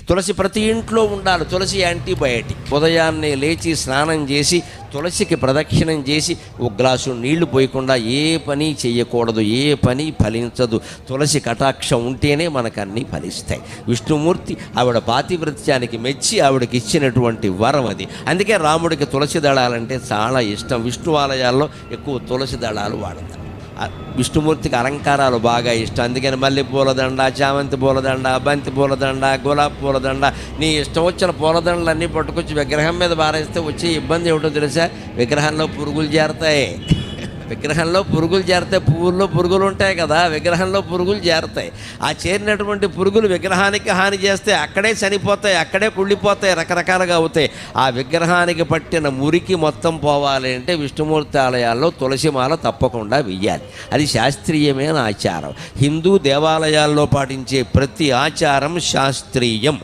తులసి ప్రతి ఇంట్లో ఉండాలి. తులసి యాంటీబయాటిక్. ఉదయాన్నే లేచి స్నానం చేసి తులసికి ప్రదక్షిణం చేసి ఒక గ్లాసు నీళ్లు పోయకుండా ఏ పని చేయకూడదు, ఏ పని ఫలించదు. తులసి కటాక్షం ఉంటేనే మనకు అన్నీ ఫలిస్తాయి. విష్ణుమూర్తి ఆవిడ పాతివ్రత్యానికి మెచ్చి ఆవిడకి ఇచ్చినటువంటి వరం అది. అందుకే రాముడికి తులసి దళాలంటే చాలా ఇష్టం. విష్ణు ఆలయాల్లో ఎక్కువ తులసి దళాలు వాడతారు. విష్ణుమూర్తికి అలంకారాలు బాగా ఇష్టం. అందుకని మల్లె పూలదండ, చామంతి పూలదండ, బంతి పూలదండ, గులాబీ పూలదండ, నీ ఇష్టం వచ్చిన పూలదండలన్నీ పట్టుకొచ్చి విగ్రహం మీద బారేస్తే వచ్చే ఇబ్బంది ఏమిటో తెలుసా? విగ్రహంలో పురుగులు చేరతాయి. విగ్రహంలో పురుగులు చేరతాయి. పువ్వుల్లో పురుగులు ఉంటాయి కదా, విగ్రహంలో పురుగులు చేరతాయి. ఆ చేరినటువంటి పురుగులు విగ్రహానికి హాని చేస్తే అక్కడే చనిపోతాయి, అక్కడే కుళ్ళిపోతాయి, రకరకాలుగా అవుతాయి. ఆ విగ్రహానికి పట్టిన మురికి మొత్తం పోవాలి అంటే విష్ణుమూర్తి ఆలయాల్లో తులసిమాల తప్పకుండా వెయ్యాలి. అది శాస్త్రీయమైన ఆచారం. హిందూ దేవాలయాల్లో పాటించే ప్రతి ఆచారం శాస్త్రీయం.